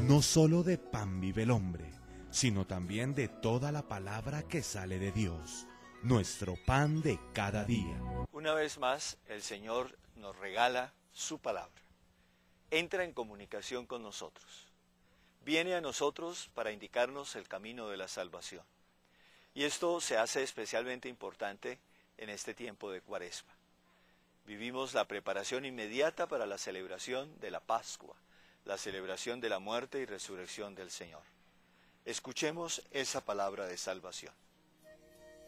No solo de pan vive el hombre, sino también de toda la palabra que sale de Dios, nuestro pan de cada día. Una vez más, el Señor nos regala su palabra. Entra en comunicación con nosotros. Viene a nosotros para indicarnos el camino de la salvación. Y esto se hace especialmente importante en este tiempo de Cuaresma. Vivimos la preparación inmediata para la celebración de la Pascua, la celebración de la muerte y resurrección del Señor. Escuchemos esa palabra de salvación.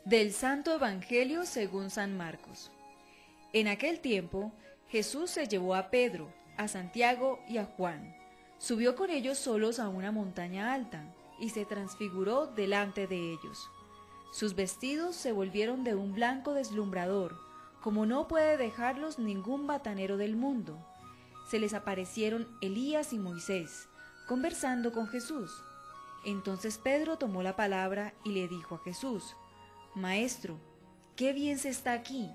Del Santo Evangelio según San Marcos. En aquel tiempo, Jesús se llevó a Pedro, a Santiago y a Juan. Subió con ellos solos a una montaña alta y se transfiguró delante de ellos. Sus vestidos se volvieron de un blanco deslumbrador, como no puede dejarlos ningún batanero del mundo. Se les aparecieron Elías y Moisés, conversando con Jesús. Entonces Pedro tomó la palabra y le dijo a Jesús: Maestro, qué bien se está aquí.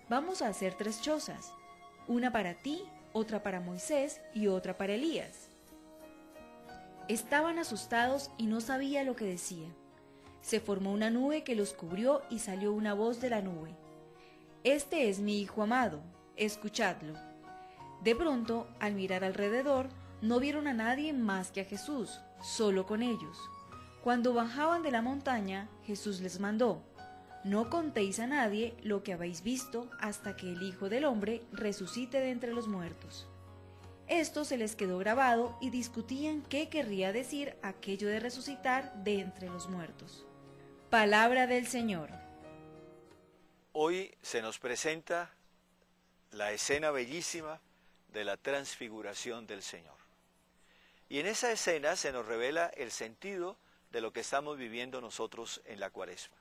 Vamos a hacer 3 chozas, una para ti, otra para Moisés y otra para Elías. Estaban asustados y no sabía lo que decía. Se formó una nube que los cubrió y salió una voz de la nube: Este es mi Hijo amado, escuchadlo. De pronto, al mirar alrededor, no vieron a nadie más que a Jesús, solo con ellos. Cuando bajaban de la montaña, Jesús les mandó: No contéis a nadie lo que habéis visto hasta que el Hijo del Hombre resucite de entre los muertos. Esto se les quedó grabado y discutían qué querría decir aquello de resucitar de entre los muertos. Palabra del Señor. Hoy se nos presenta la escena bellísima de la transfiguración del Señor. Y en esa escena se nos revela el sentido de lo que estamos viviendo nosotros en la Cuaresma.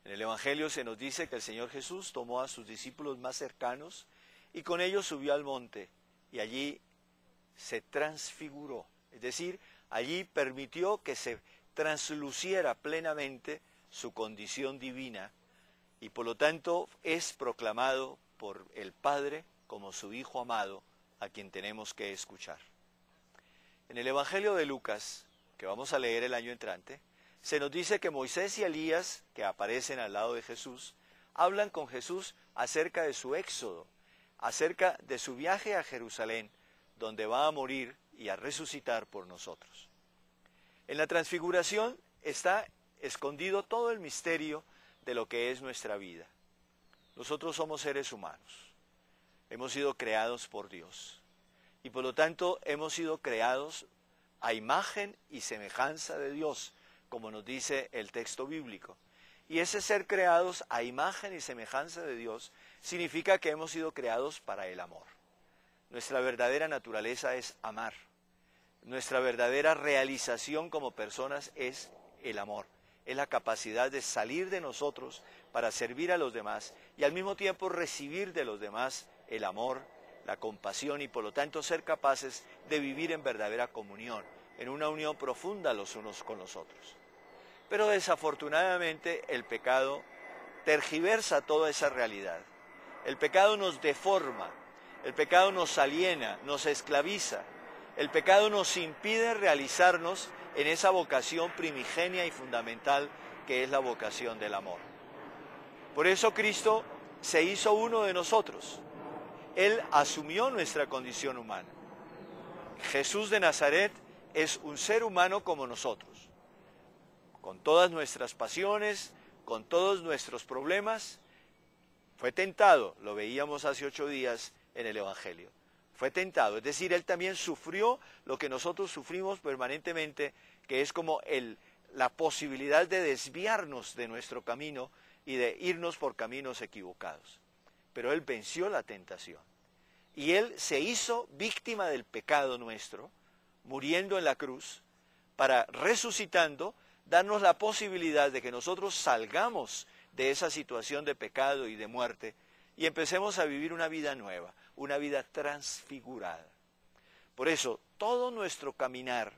En el Evangelio se nos dice que el Señor Jesús tomó a sus discípulos más cercanos y con ellos subió al monte y allí se transfiguró. Es decir, allí permitió que se transluciera plenamente su condición divina y por lo tanto es proclamado por el Padre como su Hijo amado, a quien tenemos que escuchar. En el Evangelio de Lucas, que vamos a leer el año entrante, se nos dice que Moisés y Elías, que aparecen al lado de Jesús, hablan con Jesús acerca de su éxodo, acerca de su viaje a Jerusalén, donde va a morir y a resucitar por nosotros. En la transfiguración está escondido todo el misterio de lo que es nuestra vida. Nosotros somos seres humanos, hemos sido creados por Dios y por lo tanto hemos sido creados a imagen y semejanza de Dios, como nos dice el texto bíblico. Y ese ser creados a imagen y semejanza de Dios significa que hemos sido creados para el amor. Nuestra verdadera naturaleza es amar. Nuestra verdadera realización como personas es el amor. Es la capacidad de salir de nosotros para servir a los demás y al mismo tiempo recibir de los demás el amor, la compasión y por lo tanto ser capaces de vivir en verdadera comunión, en una unión profunda los unos con los otros. Pero desafortunadamente el pecado tergiversa toda esa realidad. El pecado nos deforma, el pecado nos aliena, nos esclaviza, el pecado nos impide realizarnos en esa vocación primigenia y fundamental que es la vocación del amor. Por eso Cristo se hizo uno de nosotros. Él asumió nuestra condición humana. Jesús de Nazaret es un ser humano como nosotros, con todas nuestras pasiones, con todos nuestros problemas. Fue tentado, lo veíamos hace 8 días en el Evangelio. Fue tentado, es decir, Él también sufrió lo que nosotros sufrimos permanentemente, que es como la posibilidad de desviarnos de nuestro camino y de irnos por caminos equivocados. Pero Él venció la tentación. Y Él se hizo víctima del pecado nuestro, muriendo en la cruz, para resucitando, darnos la posibilidad de que nosotros salgamos de esa situación de pecado y de muerte y empecemos a vivir una vida nueva, una vida transfigurada. Por eso, todo nuestro caminar,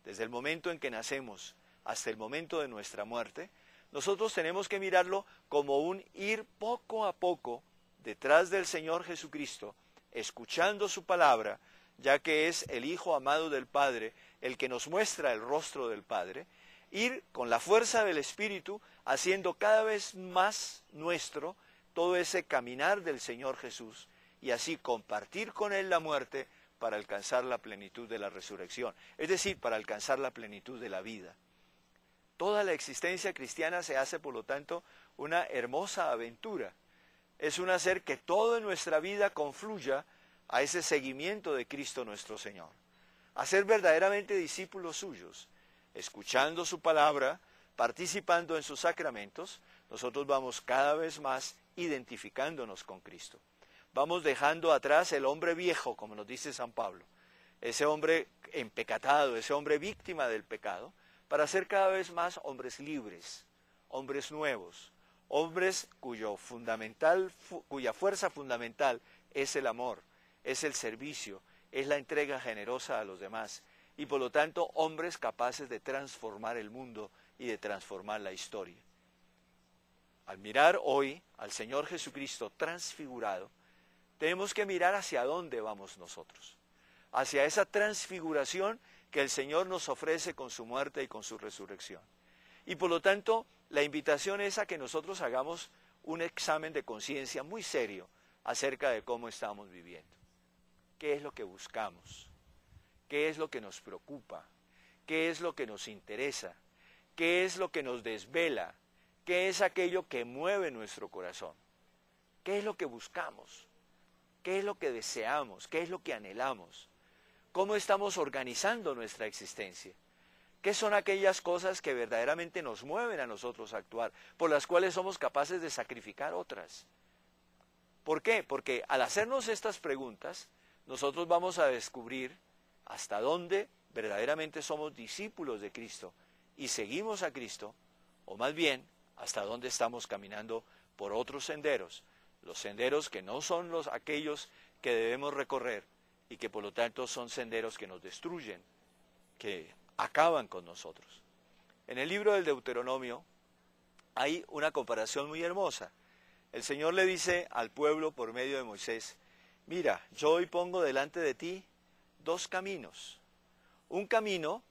desde el momento en que nacemos hasta el momento de nuestra muerte, nosotros tenemos que mirarlo como un ir poco a poco detrás del Señor Jesucristo, escuchando su palabra ya que es el Hijo amado del Padre, el que nos muestra el rostro del Padre, ir con la fuerza del Espíritu haciendo cada vez más nuestro todo ese caminar del Señor Jesús y así compartir con Él la muerte para alcanzar la plenitud de la resurrección, es decir, para alcanzar la plenitud de la vida. Toda la existencia cristiana se hace, por lo tanto, una hermosa aventura. Es un hacer que toda nuestra vida confluya a ese seguimiento de Cristo nuestro Señor. A ser verdaderamente discípulos suyos, escuchando su palabra, participando en sus sacramentos, nosotros vamos cada vez más identificándonos con Cristo. Vamos dejando atrás el hombre viejo, como nos dice San Pablo, ese hombre empecatado, ese hombre víctima del pecado, para ser cada vez más hombres libres, hombres nuevos, hombres cuya fuerza fundamental es el amor, es el servicio, es la entrega generosa a los demás, y por lo tanto hombres capaces de transformar el mundo y de transformar la historia. Al mirar hoy al Señor Jesucristo transfigurado, tenemos que mirar hacia dónde vamos nosotros, hacia esa transfiguración que el Señor nos ofrece con su muerte y con su resurrección. Y por lo tanto, la invitación es a que nosotros hagamos un examen de conciencia muy serio acerca de cómo estamos viviendo. ¿Qué es lo que buscamos? ¿Qué es lo que nos preocupa? ¿Qué es lo que nos interesa? ¿Qué es lo que nos desvela? ¿Qué es aquello que mueve nuestro corazón? ¿Qué es lo que buscamos? ¿Qué es lo que deseamos? ¿Qué es lo que anhelamos? ¿Cómo estamos organizando nuestra existencia? ¿Qué son aquellas cosas que verdaderamente nos mueven a nosotros a actuar, por las cuales somos capaces de sacrificar otras? ¿Por qué? Porque al hacernos estas preguntas, nosotros vamos a descubrir hasta dónde verdaderamente somos discípulos de Cristo y seguimos a Cristo, o más bien, hasta dónde estamos caminando por otros senderos, los senderos que no son aquellos que debemos recorrer y que por lo tanto son senderos que nos destruyen, que acaban con nosotros. En el libro del Deuteronomio hay una comparación muy hermosa. El Señor le dice al pueblo por medio de Moisés: mira, yo hoy pongo delante de ti dos caminos. Un camino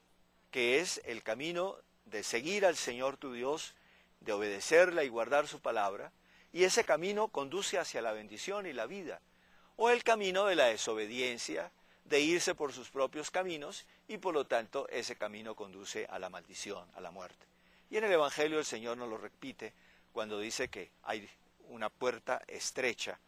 que es el camino de seguir al Señor tu Dios, de obedecerla y guardar su palabra, y ese camino conduce hacia la bendición y la vida. O el camino de la desobediencia, de irse por sus propios caminos, y por lo tanto ese camino conduce a la maldición, a la muerte. Y en el Evangelio el Señor nos lo repite cuando dice que hay una puerta estrecha,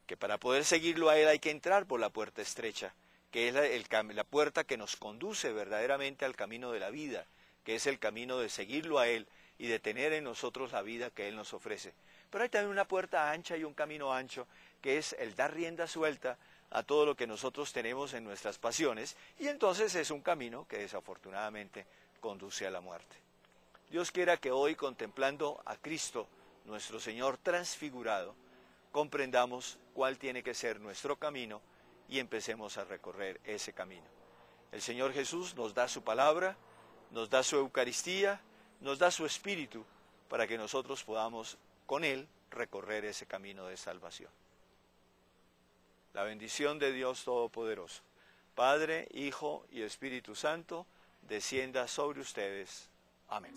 que para poder seguirlo a Él hay que entrar por la puerta estrecha, que es la puerta que nos conduce verdaderamente al camino de la vida, que es el camino de seguirlo a Él y de tener en nosotros la vida que Él nos ofrece. Pero hay también una puerta ancha y un camino ancho, que es el dar rienda suelta a todo lo que nosotros tenemos en nuestras pasiones, y entonces es un camino que desafortunadamente conduce a la muerte. Dios quiera que hoy, contemplando a Cristo, nuestro Señor transfigurado, comprendamos cuál tiene que ser nuestro camino y empecemos a recorrer ese camino. El Señor Jesús nos da su palabra, nos da su Eucaristía, nos da su Espíritu, para que nosotros podamos con Él recorrer ese camino de salvación. La bendición de Dios Todopoderoso, Padre, Hijo y Espíritu Santo, descienda sobre ustedes. Amén.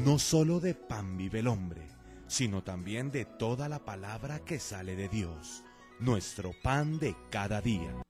No solo de pan vive el hombre, sino también de toda la palabra que sale de Dios, nuestro pan de cada día.